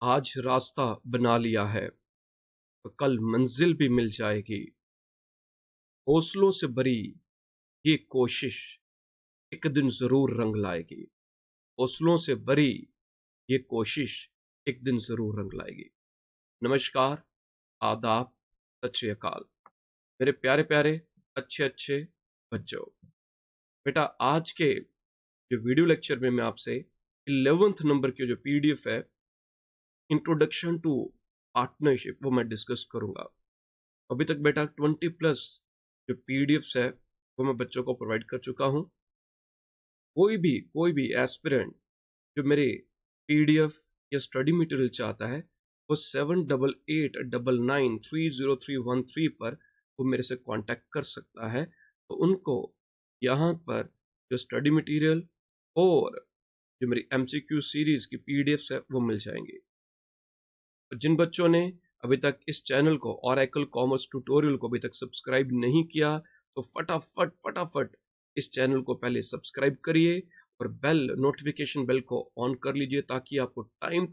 आज रास्ता बना लिया है तो कल मंजिल भी मिल जाएगी। हौसलों से भरी ये कोशिश एक दिन जरूर रंग लाएगी। हौसलों से भरी ये कोशिश एक दिन जरूर रंग लाएगी। नमस्कार, आदाब, सत श्री अकाल मेरे प्यारे प्यारे अच्छे अच्छे बच्चों। बेटा, आज के जो वीडियो लेक्चर में मैं आपसे 11th नंबर की जो पीडीएफ है, इंट्रोडक्शन टू पार्टनरशिप, वो मैं डिस्कस करूंगा। अभी तक बेटा 20+ जो पीडीएफ्स है वो मैं बच्चों को प्रोवाइड कर चुका हूं। कोई भी एस्पिरेंट जो मेरे पीडीएफ या स्टडी मटेरियल चाहता है वो 7889930313 पर वो मेरे से कांटेक्ट कर सकता है। तो उनको यहाँ पर जो स्टडी मटेरियल और जो मेरी एमसीक्यू सीरीज की पीडीएफ्स है वो मिल जाएंगे। जिन बच्चों ने अभी तक इस चैनल को ओरेकल कॉमर्स ट्यूटोरियल को अभी तक सब्सक्राइब नहीं किया तो फटाफट इस चैनल को पहले सब्सक्राइब करिए और नोटिफिकेशन बेल को ऑन कर लीजिए ताकि आपको टाइम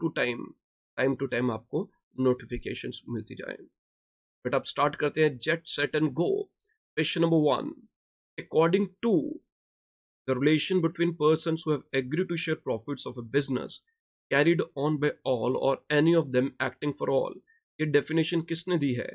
टू टाइम आपको नोटिफिकेशंस मिलती जाए। बट अब स्टार्ट करते हैं। Get set and go. Question number 1, according to the relation between persons who have agreed to share profits of a business carried on by all or any of them acting for all। ये definition किसने दी है?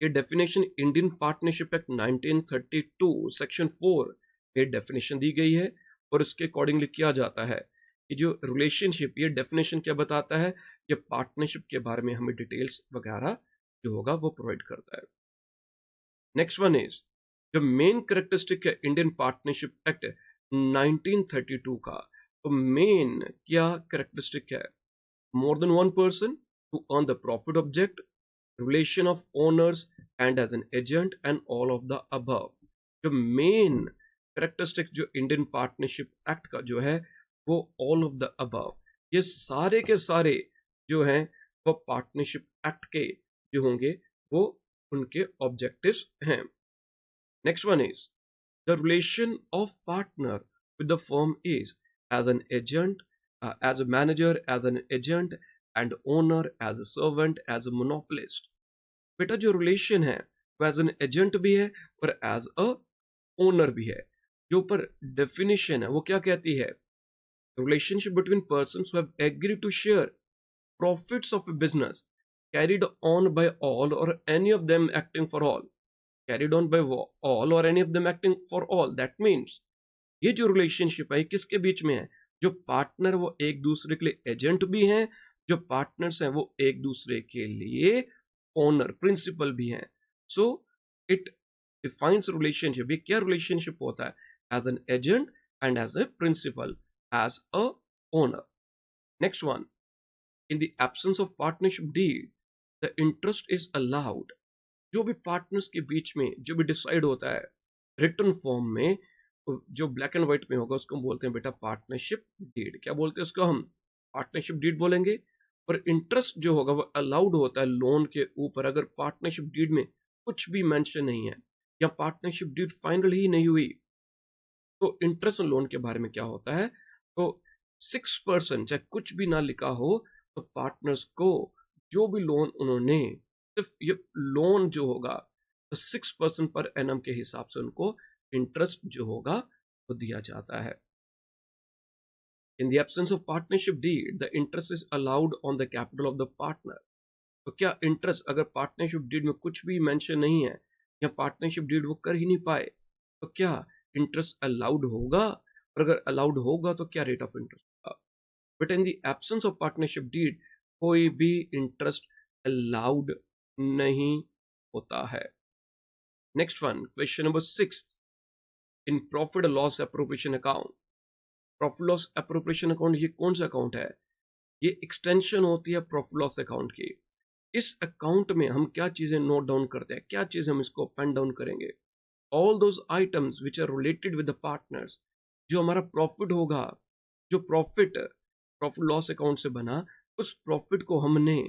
ये definition Indian partnership act 1932 section 4 में definition दी गई है और इसके accordingly किया जाता है कि जो रिलेशनशिप, ये डेफिनेशन क्या बताता है, ये पार्टनरशिप के बारे में हमें डिटेल्स वगैरह जो होगा वो प्रोवाइड करता है। नेक्स्ट वन इज जो मेन कैरेक्टरिस्टिक है इंडियन पार्टनरशिप एक्ट 1932 का, तो मेन क्या कैरेक्टरिस्टिक है? More than one person to earn the profit object, relation of owners and as an agent and all of the above. जो main characteristic जो Indian partnership act का जो है वो ऑल ऑफ द अबव, ये सारे के सारे जो हैं वो पार्टनरशिप एक्ट के जो होंगे वो उनके ऑब्जेक्टिव्स हैं। Next one is the relation of partner with the firm is as an agent, as a manager, as an agent and owner, as a servant, as a monopolist। बेटा जो relation है वो एज एन एजेंट भी है और as a owner भी है। जो ऊपर डेफिनेशन है वो क्या कहती है? Relationship between persons who have agreed to share profits of a business carried on by all or any of them acting for all। carried on by all or any of them acting for all, that means ये जो relationship है किसके बीच में है? जो partner वो एक दूसरे के लिए एजेंट भी हैं, जो पार्टनर्स हैं वो एक दूसरे के लिए ओनर प्रिंसिपल भी हैं। So it defines relationship. ये क्या रिलेशनशिप होता है? As an agent and as a principal, as a owner. Next one, in the absence of partnership deed the interest is allowed. जो भी पार्टनर्स के बीच में जो भी डिसाइड होता है रिटर्न फॉर्म में, जो ब्लैक एंड व्हाइट में होगा उसको हम बोलते हैं बेटा पार्टनरशिप डीड। क्या बोलते हैं उसको? हम पार्टनरशिप डीड बोलेंगे। और इंटरेस्ट जो होगा वो अलाउड होता है लोन के ऊपर अगर पार्टनरशिप डीड में कुछ भी मेंशन नहीं है या पार्टनरशिप डीड फाइनल ही नहीं हुई। तो इंटरेस्ट लोन के बारे में क्या होता है? तो 6% चाहे कुछ भी ना लिखा हो तो पार्टनर्स को जो भी लोन उन्होंने, सिर्फ ये लोन जो होगा तो 6% पर एनम के हिसाब से उनको इंटरेस्ट जो होगा वो दिया जाता है। इन the absence of partnership deed the interest is allowed on the capital of the partner. तो क्या इंटरेस्ट अगर पार्टनरशिप डीड में कुछ भी मेंशन नहीं है या पार्टनरशिप डीड वो कर ही नहीं पाए तो क्या इंटरेस्ट अलाउड होगा? और अगर अलाउड होगा तो क्या रेट ऑफ इंटरेस्ट होगा? But in the absence of partnership deed कोई भी इंटरेस्ट अलाउड नहीं होता है। Next one, question number 6, in profit loss appropriation account. Profit loss appropriation account ये कौन सा अकाउंट है? ये एक्सटेंशन होती है प्रॉफिट लॉस अकाउंट की। इस अकाउंट में हम क्या चीजें नोट डाउन करते हैं, क्या चीजें हम इसको पेन डाउन करेंगे? All those items which are related with the partners. जो हमारा प्रॉफिट होगा, जो प्रॉफिट प्रॉफिट लॉस अकाउंट से बना, उस प्रॉफिट को हमने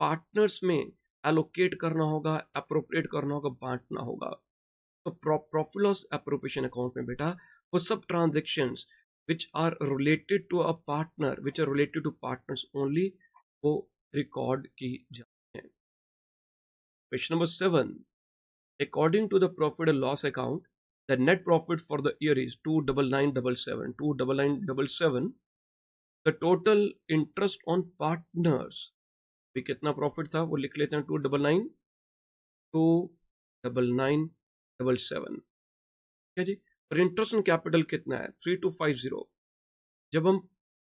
पार्टनर्स में एलोकेट करना होगा, अप्रोप्रिएट करना होगा, बांटना होगा। तो प्रॉफिट लॉस एप्रोप्रिएशन अकाउंट में बेटा वो सब transactions which are related to a partner, which are related to partners only, वो रिकॉर्ड की जाती हैं। Question number 7, according to the profit and loss account the net profit for the year is 29977 the total interest on partners, भी कितना profit था वो लिख लेते हैं, 299,299,77, ठीक है जी। और इंटरेस्ट ऑन कैपिटल कितना है, 3250। जब हम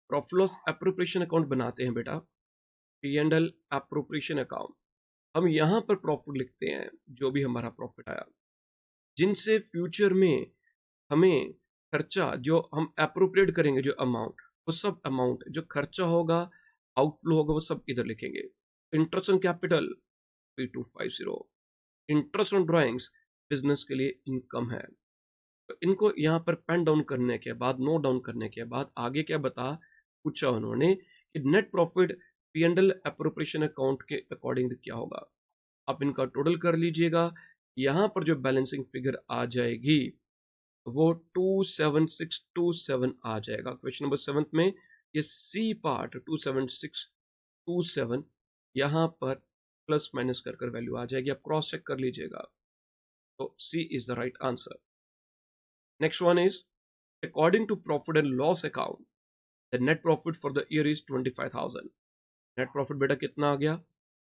प्रॉफिट लॉस एप्रोप्रिएशन अकाउंट बनाते हैं बेटा, P&L एप्रोप्रिएशन अकाउंट, हम यहाँ पर प्रॉफिट लिखते हैं जो भी हमारा प्रॉफिट आया, जिनसे फ्यूचर में हमें खर्चा जो हम एप्रोप्रिएट करेंगे, जो अमाउंट, वो सब अमाउंट जो खर्चा होगा, आउटफ्लो होगा, वो सब इधर लिखेंगे। Interest on capital 3250, interest on drawings business के लिए इनकम है। तो इनको यहाँ पर पेन डाउन करने के बाद, नोट डाउन करने के बाद आगे क्या पूछा उन्होंने कि net profit P&L appropriation account के अकॉर्डिंग क्या होगा। आप इनका टोटल कर लीजिएगा, यहाँ पर जो बैलेंसिंग फिगर आ जाएगी वो 27627 आ जाएगा। क्वेश्चन नंबर 7 में ये सी पार्ट 27627 यहाँ पर प्लस माइनस कर वैल्यू आ जाएगी, आप क्रॉस चेक कर लीजिएगा। तो C is the right answer. Next one is according to profit and loss account the net profit for the year is 25,000। Net profit बेटा कितना आ गया,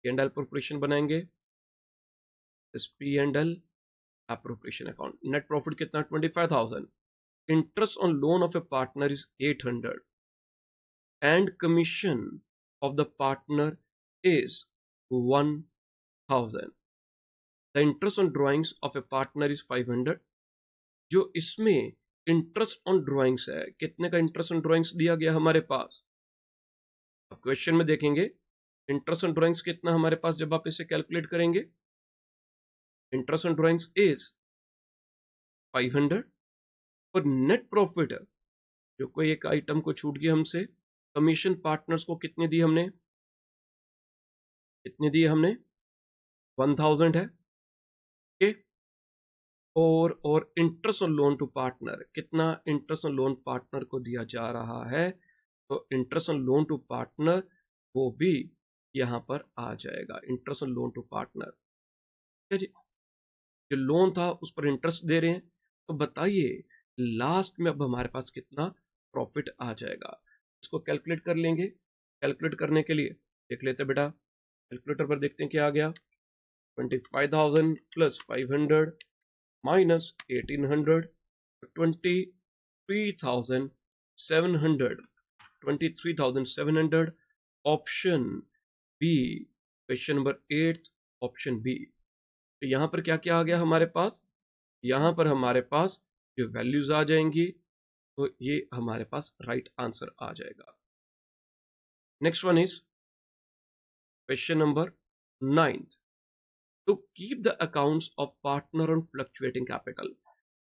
P&L एप्रोप्रिएशन बनाएंगे, P&L appropriation account, net profit कितना 25,000, interest on loan of A partner is 800 and commission of the partner is 1000, the interest on drawings of A partner is 500। जो इसमें interest on drawings है, कितने का interest on drawings दिया गया हमारे पास, अब क्वेश्चन में देखेंगे इंटरेस्ट ऑन ड्राइंग्स कितना हमारे पास, जब आप इसे कैलकुलेट करेंगे, इंटरेस्ट ऑन ड्राइंग्स इज 500 और नेट प्रॉफिट जो कोई एक आइटम को छूट गया हमसे, कमीशन पार्टनर्स को कितने दिए हमने, कितने दिए हमने, 1000 है, ओके। और interest on loan to partner, कितना इंटरेस्ट ऑन लोन पार्टनर को दिया जा रहा है, तो interest on loan to partner वो भी यहाँ पर आ जाएगा, interest on loan to partner, ठीक है जी। जो लोन था उस पर इंटरेस्ट दे रहे हैं, तो बताइए लास्ट में अब हमारे पास कितना प्रॉफिट आ जाएगा, इसको कैलकुलेट कर लेंगे। कैलकुलेट करने के लिए देख लेते हैं बेटा, कैलकुलेटर पर देखते हैं क्या आ गया, 25,000 plus 500 minus 1800, 23,700, 23,700, option B, question number 8 option B. तो यहाँ पर क्या क्या आ गया हमारे पास, यहाँ पर हमारे पास जो वैल्यूज आ जाएंगी, तो ये हमारे पास राइट आंसर आ जाएगा। Next one is question number 9, to keep the accounts of partner on fluctuating capital.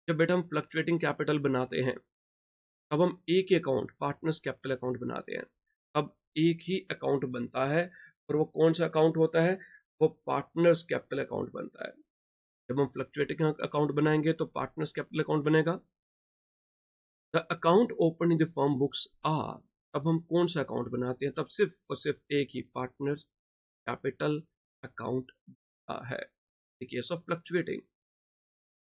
जब बेटा हम फ्लक्चुएटिंग कैपिटल बनाते हैं, अब हम एक ही अकाउंट पार्टनर्स कैपिटल अकाउंट बनाते हैं, अब एक ही अकाउंट बनता है, और वो कौन सा अकाउंट होता है, वो पार्टनर्स कैपिटल अकाउंट बनता है। जब हम फ्लक्चुएटिंग अकाउंट बनाएंगे तो पार्टनर्स कैपिटल अकाउंट बनेगा। The account open in the firm books are, अब हम कौन सा अकाउंट बनाते हैं, तब सिर्फ और सिर्फ एक ही पार्टनर्स कैपिटल अकाउंट है। देखिए सब फ्लक्चुएटिंग,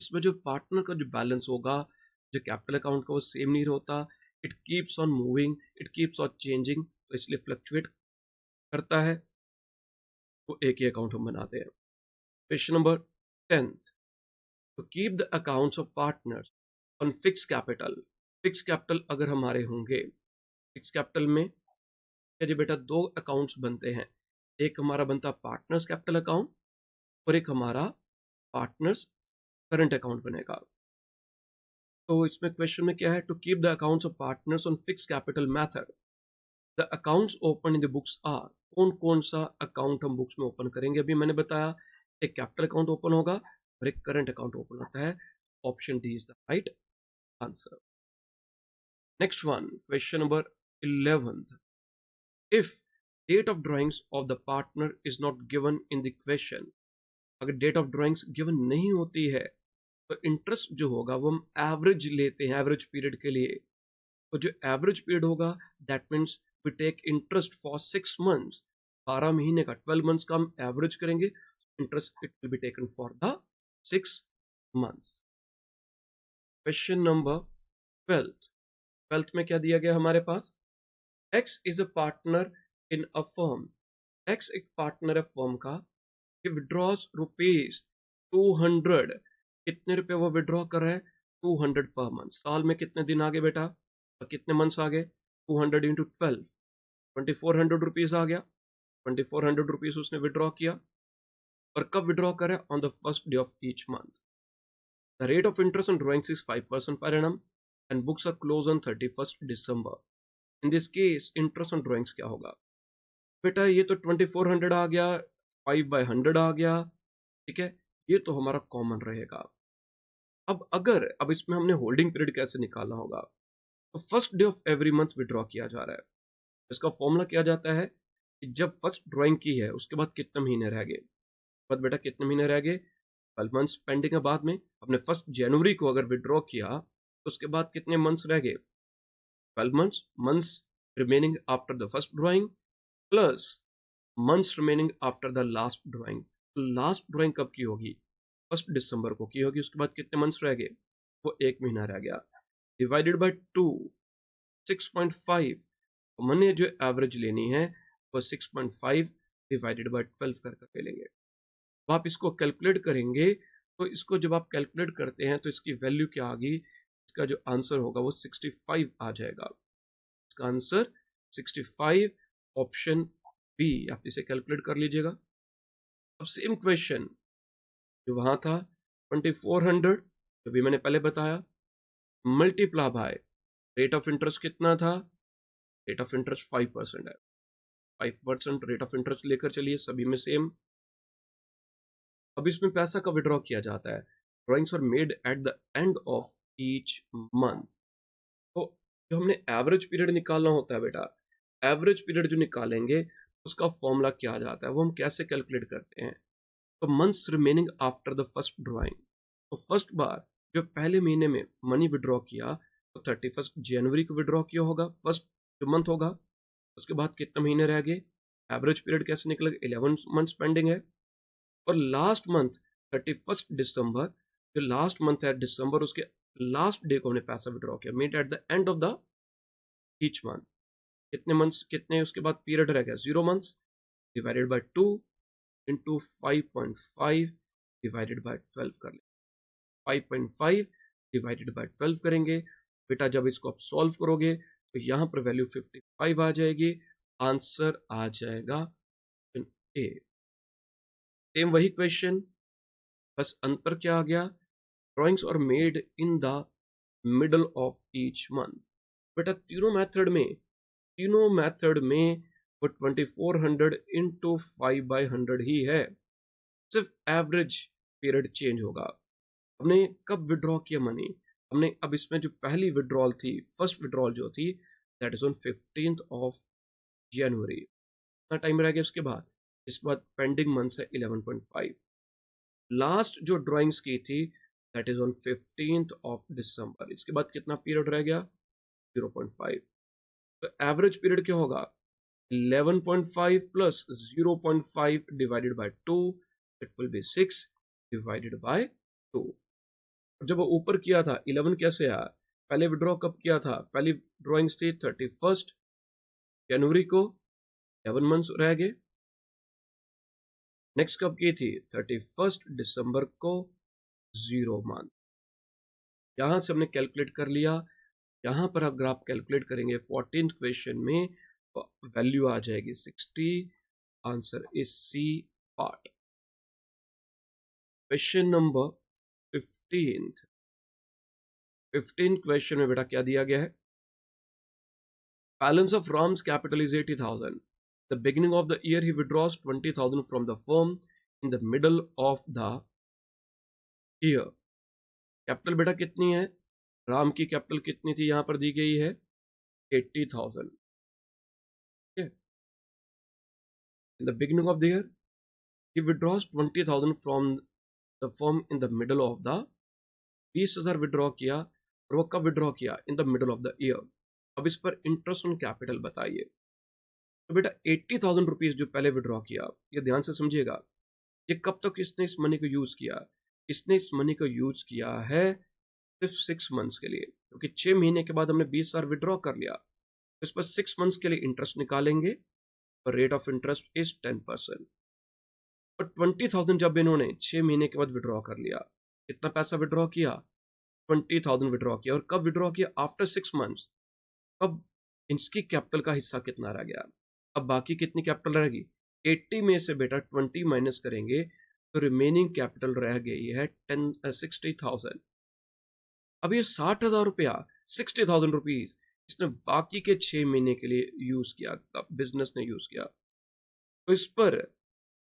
इसमें जो पार्टनर का जो बैलेंस होगा, जो कैपिटल अकाउंट का, वो सेम नहीं होता, it keeps on moving, it keeps on changing, तो इसलिए फ्लक्चुएट करता है, तो एक ही अकाउंट हम बनाते हैं। Question number 10, to keep the accounts of partners on fix capital. Fix capital अगर हमारे होंगे, फिक्स कैपिटल में क्या जी बेटा, दो अकाउंट्स बनते हैं, एक हमारा बनता पार्टनर्स कैपिटल अकाउंट और एक हमारा पार्टनर्स करंट अकाउंट बनेगा। तो इसमें क्वेश्चन में क्या है, to keep the accounts of partners on fix capital method the accounts open in the books are, कौन कौन सा अकाउंट हम बुक्स में ओपन करेंगे, अभी मैंने बताया एक कैपिटल अकाउंट ओपन होगा और एक करंट अकाउंट ओपन होता है, option D is the right answer. Next one question number 11, if date of drawings of the partner is not given in the question, अगर डेट ऑफ ड्राइंग्स गिवन नहीं होती है, तो इंटरेस्ट जो होगा वो हम एवरेज लेते हैं, एवरेज पीरियड के लिए, तो जो एवरेज पीरियड होगा that means we take interest for 6 months, 12 महीने का 12 मंथ्स का हम एवरेज करेंगे, interest it will be taken for the 6 months. Question number 12th में क्या दिया गया हमारे पास, X is a partner in a firm. X एक पार्टनर है फर्म का, विड्रॉज रुपीज 200। कितने रुपए वो विड्रॉ कर रहा है, 200 पर मंथ। साल में कितने दिन आ गए बेटा, और कितने मंथ्स आ गए, 200 इंटू 12, 2400 रुपीज आ गया। 2400 रुपीज उसने विड्रॉ किया, और कब विड्रॉ करा, on the first day of each month. The rate of interest on drawings is 5% per annum and books are close on 31st December। In this case interest on drawings क्या होगा बेटा, ये तो 2400 आ गया, 5/100 आ गया, ठीक है, ये तो हमारा कॉमन रहेगा। अब इसमें हमने होल्डिंग पीरियड कैसे निकालना होगा, तो first day of every month withdraw किया जा रहा है। इसका फॉर्मूला किया जाता है कि जब फर्स्ट ड्राइंग की है उसके बाद कितने महीने रह गए, बस बेटा कितने महीने रह गए, 12 मंथ्स पेंडिंग है। बाद में हमने 1 जनवरी को अगर विड्रॉ किया तो उसके बाद कितने मंथ्स रह गए, 12 months remaining after the first drawing plus months remaining after the last drawing. तो लास्ट ड्राइंग कब की होगी, 1 दिसंबर को की होगी। उसके बाद कितने मंथ्स रह गए, वो 1 महीना रह गया, डिवाइडेड बाय 2, 6.5। हमने जो एवरेज लेनी है वो 6.5 डिवाइडेड बाय 12 करके लेंगे। तो आप इसको कैलकुलेट करेंगे, तो इसको जब आप कैलकुलेट करते हैं तो इसकी वैल्यू क्या आ गई, इसका जो आंसर होगा वो 65 आ जाएगा। इसका आंसर 65, ऑप्शन बी, आप इसे कैलकुलेट कर लीजिएगा। अब सेम क्वेश्चन जो वहां था 2400, जो भी मैंने पहले बताया, multiply by rate of interest कितना था, रेट ऑफ इंटरेस्ट 5% है, 5% रेट ऑफ इंटरेस्ट लेकर चलिए, सभी में सेम। अब इसमें पैसा का विड्रॉ किया जाता है, drawings are made at the end of each month. तो जो हमने एवरेज पीरियड निकालना होता है बेटा, एवरेज पीरियड जो निकालेंगे उसका फॉर्मूला क्या आ जाता है, वो हम कैसे कैलकुलेट करते हैं, तो months remaining after the first drawing. तो फर्स्ट बार जो पहले महीने में मनी विड्रॉ किया तो 31 जनवरी को विड्रॉ किया होगा, फर्स्ट जो मंथ होगा। उसके बाद कितने महीने रह गए, एवरेज पीरियड कैसे निकलेगा, 11 मंथ्स पेंडिंग है। और लास्ट मंथ 31 दिसंबर, जो लास्ट मंथ है दिसंबर, उसके लास्ट डे को हमने पैसा विड्रॉ किया, made at the end of the each month. कितने मंथ्स, कितने उसके बाद पीरियड रह गया, 0 months, divided by 2 into 5.5 divided by 12 कर ले, 5.5 डिवाइडेड बाय 12 करेंगे बेटा। जब इसको आप सॉल्व करोगे तो यहाँ पर वैल्यू 55 आ जाएगी, आंसर आ जाएगा ए। सेम वही क्वेश्चन, बस अंतर क्या आ गया, drawings are made in the middle of each month. बेटा तीनों मेथड में वो 2400 इंटू 5/100 ही है, सिर्फ एवरेज पीरियड चेंज होगा। हमने कब विड्रॉ किया मनी, हमने अब इसमें जो पहली विड्रॉल थी, फर्स्ट विड्रॉल जो थी, that is on 15th of January। कितना टाइम रह गया उसके बाद, इसके बाद पेंडिंग मंथ्स है 11.5। लास्ट जो ड्राइंग्स की थी that is on 15th of December। इसके बाद कितना पीरियड रह गया, 0.5। तो एवरेज पीरियड क्या होगा, 11.5 plus 0.5 divided by 2, it will B 6 divided by 2। जब वो ऊपर किया था 11 कैसे आया, पहले विड्रॉ कब किया था, पहली ड्राइंग्स थी 31 जनवरी को, 11 मंथ्स रह गए। नेक्स्ट कब की थी, 31 दिसंबर को, 0 मंथ। यहां से हमने कैलकुलेट कर लिया। यहां पर अगर आप कैलकुलेट करेंगे 14th क्वेश्चन में तो वैल्यू आ जाएगी 60, answer is C part. Question number 15th question में बेटा क्या दिया गया है, balance of Ram's capital is 80,000। The beginning of the year he withdraws 20,000 from the firm in the middle of the year. Capital बेटा कितनी है, राम की कैपिटल कितनी थी, यहां पर दी गई है 80,000। In the beginning of the year, he withdraws 20,000 from the firm in the middle of the 20,000 withdraw किया, और वो कब विड्रॉ किया, इन the middle of the year. अब इस पर इंटरेस्ट ऑन कैपिटल बताइए। तो बेटा 80,000 रुपीज़ जो पहले विड्रॉ किया, ये ध्यान से समझिएगा, ये कब तक इसने इस मनी को यूज़ किया? इसने इस मनी को यूज़ किया है सिर्फ 6 मंथ्स के लिए, क्योंकि 6 महीने के बाद हमने 20,000 विड्रॉ कर लिया। तो इस पर 6 मंथ्स के लिए इंटरेस्ट निकालेंगे और रेट ऑफ इंटरेस्ट इज 10%। और 20,000 जब इन्होंने 6 महीने के बाद विड्रॉ कर लिया, कितना पैसा विड्रॉ किया? 20,000 विड्रॉ किया। और कब विड्रॉ किया? After 6 months. अब इसकी कैपिटल का हिस्सा कितना रह गया? अब बाकी कितनी कैपिटल रहेगी? 80 में से बेटा 20 माइनस करेंगे तो रिमेनिंग कैपिटल रह गई है 60,000। अब ये 60,000 रुपया, 60,000 रुपीज इसने बाकी के 6 महीने के लिए यूज किया, बिजनेस ने यूज किया। तो इस पर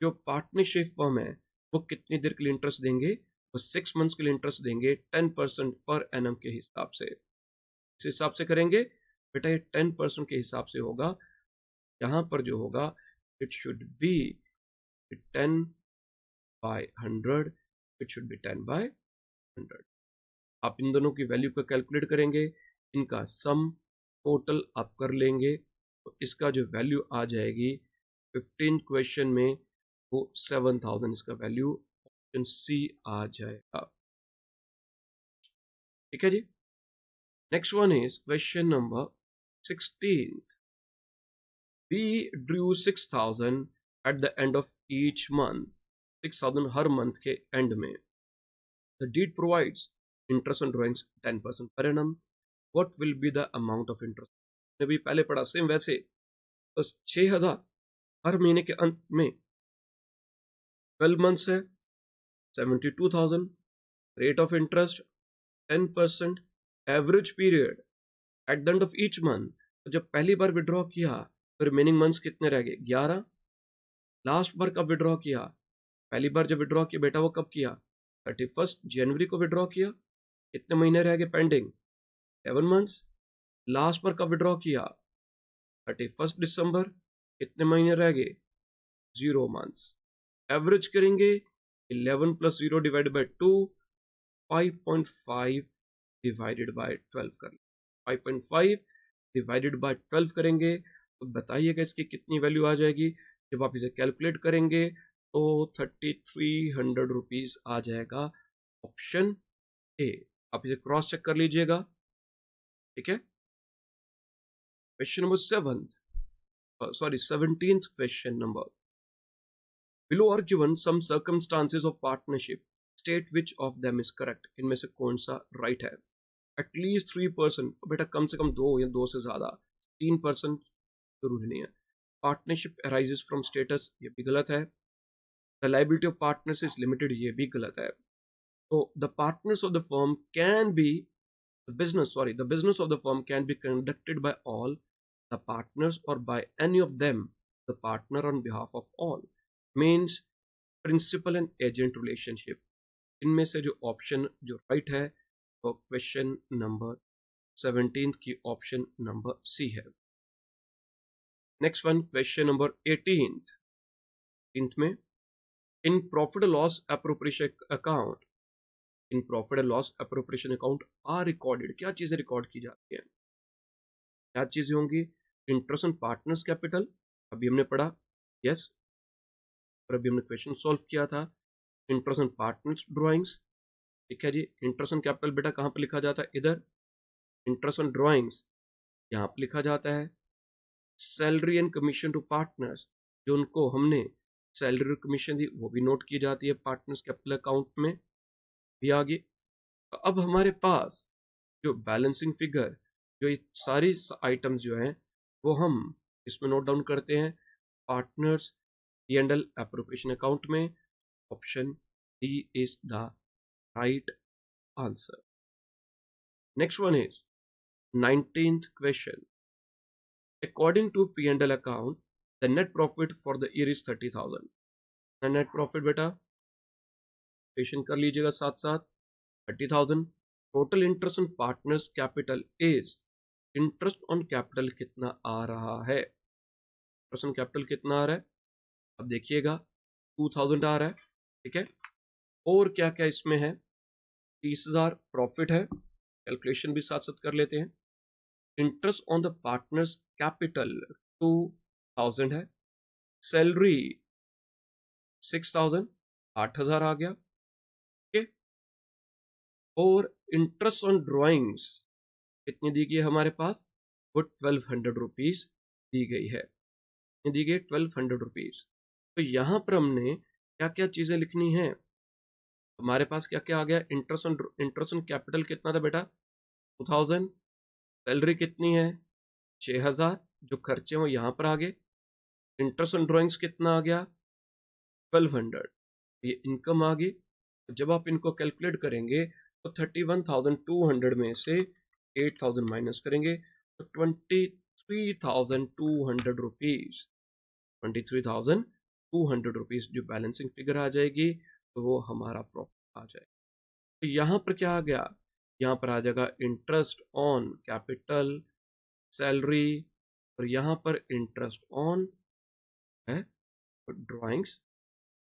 जो पार्टनरशिप फर्म है वो कितनी देर के लिए इंटरेस्ट देंगे? वो 6 मंथ्स के लिए इंटरेस्ट देंगे 10% पर एनम के हिसाब से। इस हिसाब से करेंगे बेटा, ये 10% के हिसाब से होगा। यहाँ पर जो होगा it should be 10/100, it should be 10/100। आप इन दोनों की वैल्यू को कैलकुलेट करेंगे, इनका सम टोटल आप कर लेंगे तो इसका जो वैल्यू आ जाएगी 15 क्वेश्चन में वो 7,000 इसका वैल्यू ऑप्शन सी आ जाएगा। ठीक है जी। Next one is question number 16। We drew 6,000 at the end of each month. 6,000 her month के एंड में। The deed provides interest on drawings 10% per annum. What will be the amount of interest? ने भी पहले पढ़ा same वैसे, बस 6,000 हर महीने के अंत में, 12 मंथ्स है, 72,000, rate of interest 10%, average period eight the end of each month. तो जब पहली बार विड्रॉ किया तो रिमेनिंग मंथ्स कितने रह गए? 11। लास्ट बार कब विड्रॉ किया? पहली बार जब विड्रॉ किया बेटा वो कब किया? 31 जनवरी को विड्रॉ किया। कितने महीने रह गए पेंडिंग? 11 मंथ्स। लास्ट बार कब विड्रॉ किया? 31 दिसंबर। कितने महीने रह गए? 0 मंथ्स। एवरेज करेंगे 11 + 0 डिवाइड बाई 2, 5.5 डिवाइडेड बाई 12 कर 5.5 डिवाइडेड बाई 12 करेंगे तो बताइएगा इसकी कितनी वैल्यू आ जाएगी। जब आप इसे कैलकुलेट करेंगे तो 3,300 रुपीज आ जाएगा ऑप्शन ए। आप इसे क्रॉस चेक कर लीजिएगा। ठीक है। Question number 17th question number. Below are given some circumstances of partnership. State which of them is correct. इनमें से कौन सा राइट है? At least 3%, बेटा कम से कम 2 या 2 से ज्यादा, 3% जरूरी नहीं है। पार्टनरशिप अराइजेस फ्रॉम स्टेटस, ये भी गलत है। The liability of partners is limited, ये भी गलत है। तो the partners of the firm can be the business of the firm can be conducted by all the partners or by any of them, the partner on behalf of all, means principal and agent relationship। इनमें से जो option जो right है वो question number 17 की option number C है। Next one question number 18 में, in profit loss appropriation account, in profit and loss appropriation account are recorded, क्या चीजें रिकॉर्ड की जाती है? क्या चीजें होंगी? इंटरेस्ट ऑन पार्टनर्स कैपिटल, अभी हमने पढ़ा, यस, और अभी हमने क्वेश्चन सॉल्व किया था। इंटरेस्ट ऑन पार्टनर्स ड्राइंग्स, ठीक है जी। इंटरेस्ट ऑन कैपिटल बेटा कहाँ पर लिखा जाता है? इधर। इंटरेस्ट ऑन ड्राइंग्स यहाँ पर लिखा जाता है। Salary and commission to partners, जो उनको हमने सैलरी और कमीशन दी वो भी नोट की जाती है पार्टनर्स कैपिटल अकाउंट में भी आगे। अब हमारे पास जो बैलेंसिंग फिगर, जो ये सारी आइटम्स जो हैं वो हम इसमें नोट डाउन करते हैं पार्टनर्स P&L एप्रोप्रिएशन अकाउंट में। Option D is the right answer. Next one is 19th question. According to P&L account the net profit for the year is 30,000। Net profit बेटा पेशन कर लीजिएगा साथ साथ 30,000। Total interest on partners capital is, interest on capital कितना आ रहा है? इंटरेस्ट ऑन कैपिटल कितना आ रहा है? अब देखिएगा 2,000 आ रहा है। ठीक है। और क्या क्या इसमें है? 30,000 प्रॉफिट है, कैलकुलेशन भी साथ साथ कर लेते हैं। Interest on the partners capital to 1000 है, सैलरी 6000, 8000 आ गया, ओके। और इंटरेस्ट ऑन ड्राइंग्स कितनी दी गई है हमारे पास, वो 1200 रुपीज दी गई है, दी गई 1200 रुपीज। तो यहाँ पर हमने क्या क्या चीजें लिखनी है, हमारे पास क्या क्या आ गया, इंटरेस्ट ऑन कैपिटल कितना था बेटा 2000, सैलरी कितनी है 6000, जो खर्चे वो यहाँ पर आ गए, इंटरेस्ट ऑन ड्राइंग्स कितना आ गया 1200, ये इनकम आ गई। जब आप इनको कैलकुलेट करेंगे तो 31,200 में से 8,000 माइनस करेंगे तो 23,200 रुपीज, 23,200 रुपीज जो बैलेंसिंग फिगर आ जाएगी, तो वो हमारा प्रॉफिट आ जाएगा। तो यहाँ पर क्या आ गया, यहाँ पर आ जाएगा इंटरेस्ट ऑन कैपिटल, सैलरी, और यहाँ पर इंटरेस्ट ऑन है ड्राइंग्स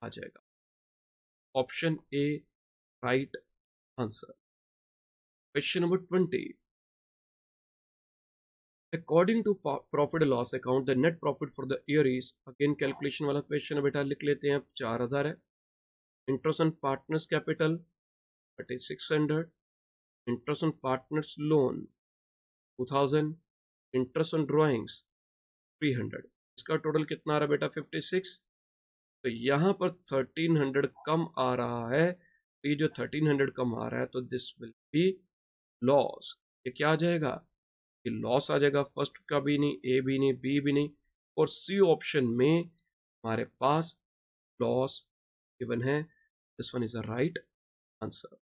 आ जाएगा। Option A right answer. Question number 20, according to profit loss account the net profit for the year is, again calculation वाला क्वेश्चन है बेटा, लिख लेते हैं। अब 4000 है, interest on partners capital that is 600, interest on partners loan 2000, interest on drawings 300, इसका total कितना आ रहा है बेटा 56। तो यहाँ पर 1300 कम आ रहा है, तो ये जो 1300 कम आ रहा है तो दिस विल बी लॉस। ये क्या आ जाएगा, ये लॉस आ जाएगा, फर्स्ट का भी नहीं, ए भी नहीं, बी भी नहीं, और सी ऑप्शन में हमारे पास लॉस गिवन है। This one is the right answer.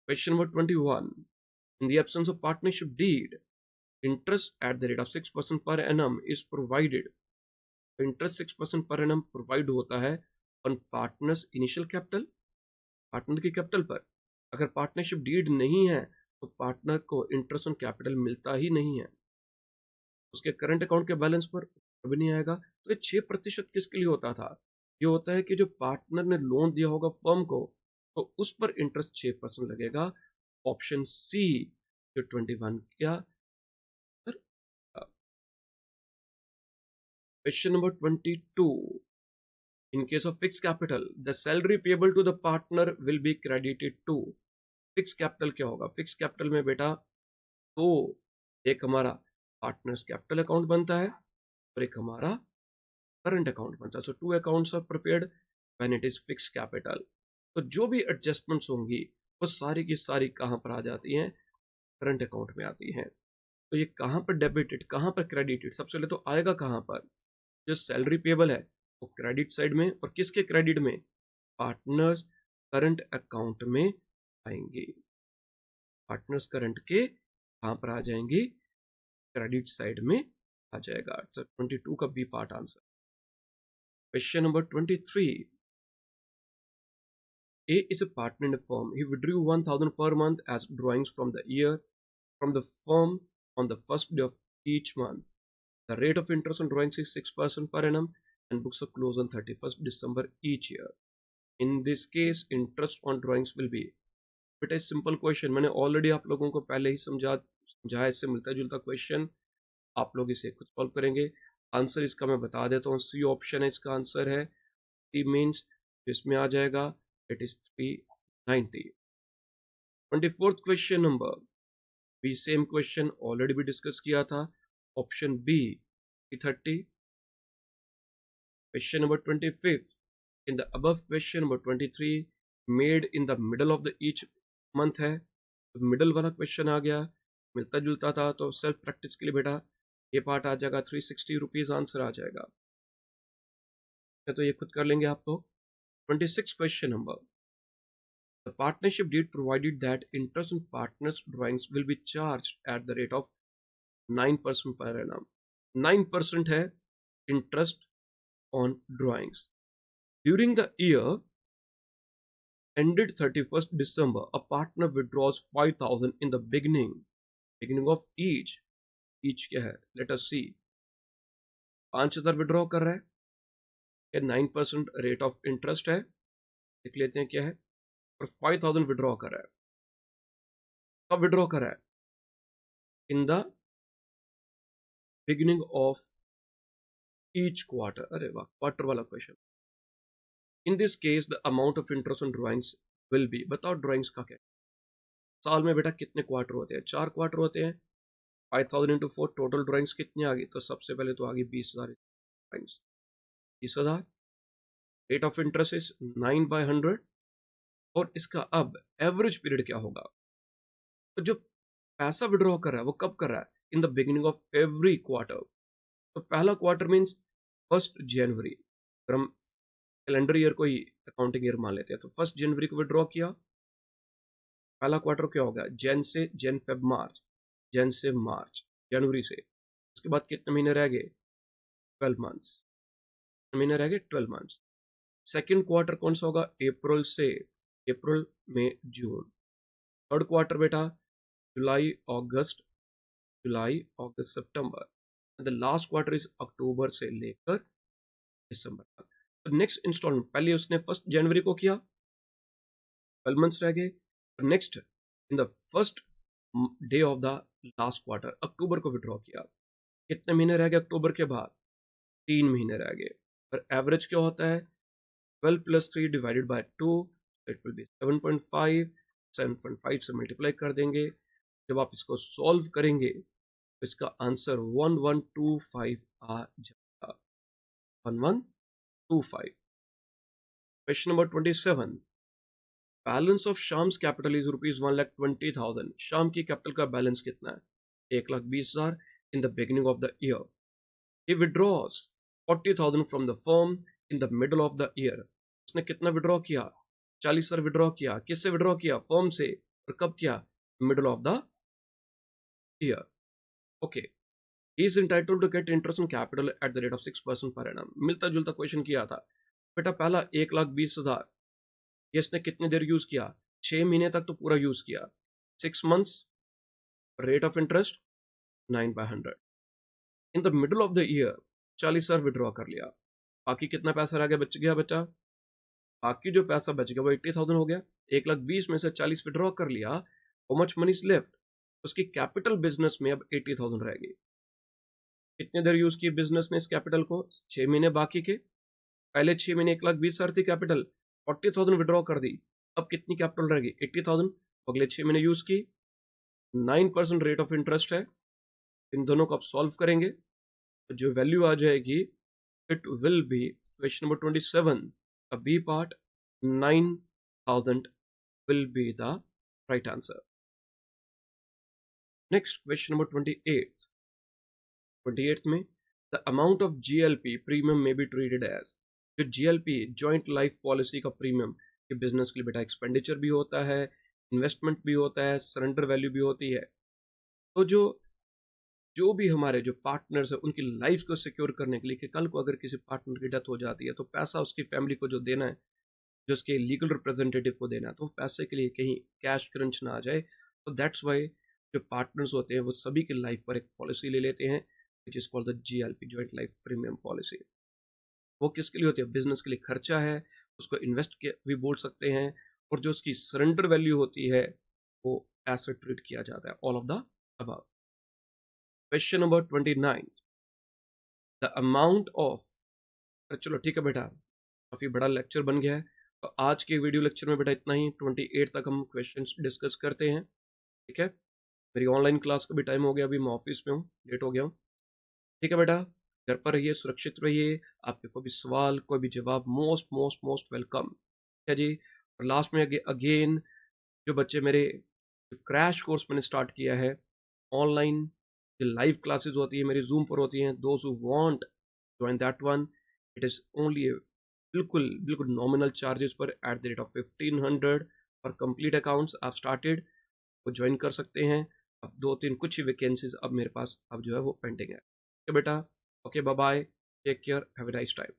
Question number 21, in the absence of partnership deed interest at the rate of 6% per annum is provided, interest 6% per annum provide होता है on partners initial capital, partner की capital पर। अगर partnership deed नहीं है तो partner को interest on capital मिलता ही नहीं है, उसके करंट अकाउंट के बैलेंस पर कभी नहीं आएगा। तो ये 6% किसके लिए होता था, ये होता है कि जो पार्टनर ने लोन दिया होगा फर्म को, तो उस पर इंटरेस्ट 6% लगेगा। ऑप्शन सी जो 21 क्या। Question number 22, in case of fixed capital the salary payable to the partner will be credited to, fixed capital क्या होगा, fixed capital में बेटा तो एक हमारा पार्टनर्स कैपिटल अकाउंट बनता है और एक हमारा करंट अकाउंट बनता है। So two accounts are prepared when it is fixed capital. तो जो भी एडजस्टमेंट्स होंगी वो सारी की सारी कहाँ पर आ जाती हैं, करंट अकाउंट में आती हैं। तो ये कहाँ पर डेबिटेड, कहाँ पर क्रेडिटेड, सबसे पहले तो आएगा कहाँ पर, जो सैलरी पेबल है वो क्रेडिट साइड में, और किसके क्रेडिट में, पार्टनर्स करंट अकाउंट में आएंगे। पार्टनर्स करंट के कहां पर आ जाएंगे, क्रेडिट साइड में आ जाएगा। 22 का B part answer. Question number 23, A is a partner in a firm. He withdrew 1,000 per month as drawings from the year from the firm on the first day of each month. The rate of interest on drawings is 6% per annum and books are closed on 31st December each year. In this case, interest on drawings will be, बेटा simple question मैंने already आप लोगों को पहले ही समझाया, इससे मिलता जुलता क्वेश्चन, आप लोग इसे खुद सॉल्व करेंगे। आंसर इसका मैं बता देता हूँ, सी ऑप्शन है इसका आंसर है, सी मीन्स इसमें आ जाएगा it is 390। 24th question number, B same question already भी डिस्कस किया था, option B 330। Question number 25, in the above question number 23 made in the middle of the each month है, तो मिडल वाला क्वेश्चन आ गया, मिलता जुलता था, तो सेल्फ प्रैक्टिस के लिए बेटा ये पार्ट आ जाएगा, 360 रुपीज आंसर आ जाएगा। तो ये खुद कर लेंगे आप लोग। 26 question number, the partnership deed provided that interest on partners drawings will be charged at the rate of 9% per annum। 9% है interest on drawings. During the year ended 31st December, a partner withdraws 5,000 in the beginning of each क्या है, let us see, 5,000 withdraw कर रहा है, 9% rate of interest है, देख लेते हैं क्या है, और 5,000 विड्रॉ कर रहा है, कब विड्रॉ कर रहा है, इन the beginning of each quarter, अरे वाह, क्वार्टर वाला question. In this case the amount of interest on drawings will be, बताओ ड्राइंग्स का क्या, साल में बेटा कितने क्वार्टर होते हैं, 4 क्वार्टर होते हैं। 5000 इंटू 4, टोटल ड्राइंग्स कितनी आ गई, तो सबसे पहले तो आ गई 20,000 drawings, 20,000। Rate of interest is 9/100। और इसका अब एवरेज पीरियड क्या होगा, तो जो पैसा विड्रॉ कर रहा है वो कब कर रहा है, इन the beginning of every quarter. तो पहला क्वार्टर मीन्स 1 जनवरी, अगर हम कैलेंडर ईयर को ही अकाउंटिंग ईयर मान लेते हैं, तो 1 जनवरी को विड्रॉ किया, पहला क्वार्टर क्या होगा, जन फेब मार्च, जन से मार्च, जनवरी से, उसके बाद कितने महीने रह गए, 12 मंथ्स, महीने रह गए 12 मंथ्स। सेकेंड क्वार्टर कौन सा होगा, अप्रैल से, अप्रैल मई जून। थर्ड क्वार्टर बेटा जुलाई अगस्त, जुलाई अगस्त सितंबर। द लास्ट क्वार्टर इज अक्टूबर से लेकर दिसंबर तक। तो नेक्स्ट इंस्टॉलमेंट, पहले उसने 1 जनवरी को किया, 12 मंथ्स रह गए। Next in the first day of the last quarter, अक्टूबर को विड्रॉ किया, कितने महीने रह गए अक्टूबर के बाद, 3 महीने रह गए। पर एवरेज क्या होता है, 12 + 3 divided by 2, it will B 7.5, 7.5 से मल्टीप्लाई कर देंगे। जब आप इसको सॉल्व करेंगे तो इसका आंसर 1125 आ जाएगा, 1125। Question number 27, balance of Sham's capital is ₹1,20,000। Sham की कैपिटल का बैलेंस कितना है, 1,20,000 in the beginning of the year. He withdraws 40,000 from the firm in the middle of the year. उसने कितना विड्रॉ किया, 40,000 विड्रॉ किया, किससे विड्रॉ किया, फर्म से, और कब किया, middle of the year. Okay, he is entitled to get interest on capital at the rate of 6% per annum. मिलता जुलता क्वेश्चन किया था बेटा, पहला 1,20,000, ये इसने कितनी देर यूज किया, 6 महीने तक तो पूरा यूज किया, 6 months, rate of interest 9/100। In the middle of the year 40,000 withdraw कर लिया, बाकी कितना पैसा रह गया, बच गया बचा, बाकी जो पैसा बच गया वो 80,000 हो गया। 1,20,000 में से 40 विड्रॉ कर लिया, how much money is left, उसकी कैपिटल बिजनेस में अब 80,000 रहेगी। कितने देर यूज की बिजनेस ने इस कैपिटल को, 6 महीने बाकी के, पहले 6 महीने 1,20,000 थी कैपिटल, 40,000 विड्रॉ कर दी, अब कितनी कैपिटल रहेगी, 80,000, अगले 6 महीने यूज की, 9% रेट ऑफ इंटरेस्ट है। इन दोनों को आप सॉल्व करेंगे तो जो वैल्यू आ जाएगी, it will B, question number 27 का B part, 9,000 will be the right answer. Next, question number 28. 28 में the amount of GLP premium may be treated as, जो GLP joint life policy का प्रीमियम के बिजनेस के लिए बेटा एक्सपेंडिचर भी होता है, इन्वेस्टमेंट भी होता है, सरेंडर वैल्यू भी होती है। तो जो भी हमारे जो पार्टनर्स है उनकी लाइफ को सिक्योर करने के लिए, कि कल को अगर किसी पार्टनर की डेथ हो जाती है तो पैसा उसकी फैमिली को जो देना है, जो उसके लीगल रिप्रेजेंटेटिव को देना है, तो पैसे के लिए कहीं कैश क्रंच ना आ जाए। तो दैट्स वाई जो पार्टनर्स होते हैं वो सभी की लाइफ पर एक पॉलिसी ले लेते हैं, which is called the GLP, joint life premium policy. वो किसके लिए होती है, बिजनेस के लिए खर्चा है, उसको इन्वेस्ट के भी बोल सकते हैं, और जो उसकी सरेंडर वैल्यू होती है वो एसेट ट्रीट किया जाता है, all of the above. Question number 29, the amount of, चलो ठीक है बेटा, काफ़ी बड़ा लेक्चर बन गया है, तो आज के वीडियो लेक्चर में बेटा इतना ही, 28 तक हम क्वेश्चंस डिस्कस करते हैं, ठीक है। मेरी ऑनलाइन क्लास का भी टाइम हो गया, अभी मैं ऑफिस में हूँ, लेट हो गया हूँ, ठीक है बेटा। घर पर रहिए, सुरक्षित रहिए, आपके कोई भी सवाल, कोई भी जवाब, मोस्ट मोस्ट मोस्ट वेलकम, ठीक है जी। और लास्ट में अगेन जो बच्चे मेरे क्रैश कोर्स मैंने स्टार्ट किया है, ऑनलाइन जो लाइव क्लासेस होती है मेरी जूम पर होती हैं, those who want join that one, it is only बिल्कुल बिल्कुल नॉमिनल चार्जेस पर eight the rate of 1500 for complete accounts आप स्टार्टेड, वो ज्वाइन कर सकते हैं। अब 2-3 कुछ ही वैकेंसीज अब मेरे पास अब जो है वो पेंडिंग है, ओके बेटा, okay bye bye, take care, have a nice time.